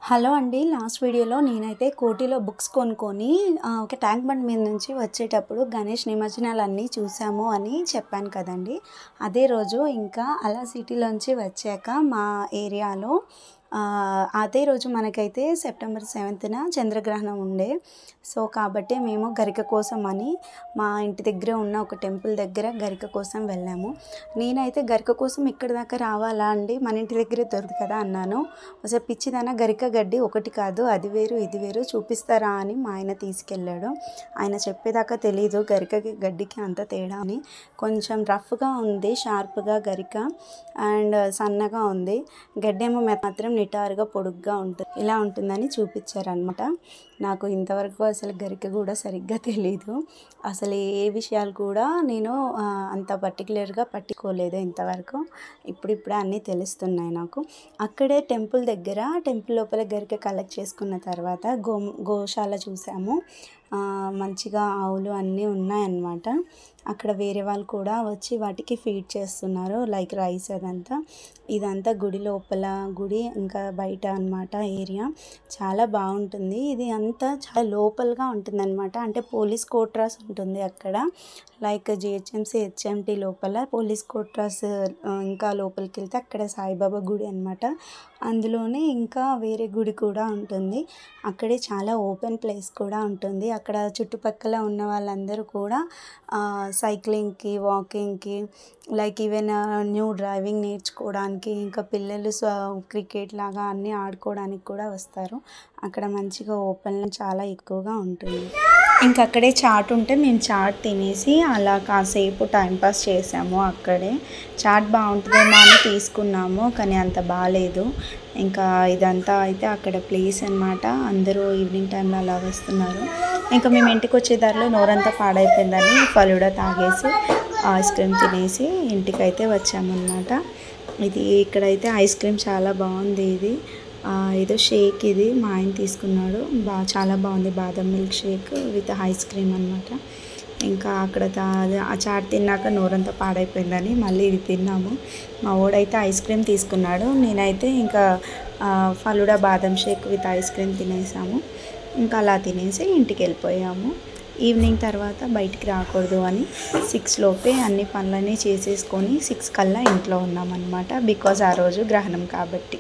Hello అండి. Last వీడియోలో నేనైతే కోటిలో బుక్స్ కొనుక్కొని ఒక ట్యాంక్ బండ్ మీద నుంచి వచ్చేటప్పుడు గణేష్ నిమజ్జనాలన్నీ చూసాము అని చెప్పాను కదండి. అదే రోజు ఇంకా అలా సిటీలోంచి వచ్చాక మా ఏరియాలో అదే రోజు మనకైతే సెప్టెంబర్ 7న చంద్రగ్రహణం ఉండే. సో కాబట్టి మేము గరిక కోసం అని మా ఇంటి దగ్గర ఉన్న ఒక టెంపుల్ దగ్గర గరిక కోసం వెళ్ళాము. నేనైతే గరిక కోసం ఇక్కడి దాకా రావాలా అండి, మన ఇంటి దగ్గరే దొరుకుతుంది కదా అన్నాను. ఒకసారి పిచ్చిదానా, గరిక గడ్డి ఒకటి కాదు, అది వేరు ఇది వేరు, చూపిస్తారా అని మా ఆయన తీసుకెళ్ళాడు. ఆయన చెప్పేదాకా తెలీదు గరికకి గడ్డికి అంత తేడా అని. కొంచెం రఫ్గా ఉంది, షార్ప్గా గరిక అండ్ సన్నగా ఉంది. గడ్డేమో మాత్రం నిటారుగా పొడుగ్గా ఉంటుంది. ఇలా ఉంటుందని చూపించారనమాట. నాకు ఇంతవరకు అసలు గరిక కూడా సరిగ్గా తెలీదు. అసలు ఏ విషయాలు కూడా నేను అంత పర్టికులర్గా పట్టుకోలేదు ఇంతవరకు. ఇప్పుడిప్పుడే అన్నీ తెలుస్తున్నాయి నాకు. అక్కడే టెంపుల్ దగ్గర, టెంపుల్ లోపల గరిక కలెక్ట్ చేసుకున్న తర్వాత గోశాల చూసాము. మంచిగా ఆవులు అన్నీ ఉన్నాయన్నమాట. అక్కడ వేరే వాళ్ళు కూడా వచ్చి వాటికి ఫీడ్ చేస్తున్నారు, లైక్ రైస్ అదంతా. ఇదంతా గుడి లోపల, గుడి ఇంకా బయట అన్నమాట ఏరియా. చాలా బాగుంటుంది. ఇది అంతా చాలా లోపలగా ఉంటుంది అనమాట. అంటే పోలీస్ కోట్రాస్ ఉంటుంది అక్కడ, లైక్ జిహెచ్ఎంసీ హెచ్ఎంటీ లోపల పోలీస్ కోట్రాస్. ఇంకా లోపలికి వెళ్తే అక్కడ సాయిబాబా గుడి అనమాట. అందులోనే ఇంకా వేరే గుడి కూడా ఉంటుంది. అక్కడే చాలా ఓపెన్ ప్లేస్ కూడా ఉంటుంది. అక్కడ చుట్టుపక్కల ఉన్న వాళ్ళందరూ కూడా సైక్లింగ్కి, వాకింగ్కి, లైక్ ఈవెన్ న్యూ డ్రైవింగ్ నేర్చుకోవడానికి, ఇంకా పిల్లలు క్రికెట్ లాగా అన్నీ ఆడుకోవడానికి కూడా వస్తారు. అక్కడ మంచిగా ఓపెన్ చాలా ఎక్కువగా ఉంటుంది. ఇంకా అక్కడే చాట్ ఉంటే మేము చాట్ తినేసి అలా కాసేపు టైంపాస్ చేసాము. అక్కడే చాట్ బాగుంటుందేమో అని తీసుకున్నాము, కానీ అంత బాగాలేదు. ఇంకా ఇదంతా అయితే అక్కడ ప్లేస్ అనమాట. అందరూ ఈవినింగ్ టైంలో అలా వస్తున్నారు. ఇంకా మేము ఇంటికి వచ్చే దారిలో నోరంతా పాడైపోయిందని ఫలూడా తాగేసి ఐస్ క్రీమ్ తినేసి ఇంటికైతే వచ్చామన్నమాట. ఇది ఇక్కడైతే ఐస్ క్రీమ్ చాలా బాగుంది. ఇది ఏదో షేక్, ఇది మా ఆయన తీసుకున్నాడు. చాలా బాగుంది, బాదం milk shake with ice cream అనమాట. ఇంకా అక్కడ ఆ చాట్ తిన్నాక నోరంతా పాడైపోయిందని మళ్ళీ ఇది తిన్నాము. మా వాడైతే ఐస్ క్రీమ్ తీసుకున్నాడు, నేనైతే ఇంకా ఫలూడా బాదం షేక్ విత్ ఐస్ క్రీమ్ తినేసాము. ఇంకా అలా తినేసి ఇంటికి వెళ్ళిపోయాము. ఈవినింగ్ తర్వాత బయటికి రాకూడదు అని 6 లోపే అన్ని పనులన్నీ చేసేసుకొని 6 కల్లా ఇంట్లో ఉన్నామన్నమాట. బికాజ్ ఆ రోజు గ్రహణం కాబట్టి.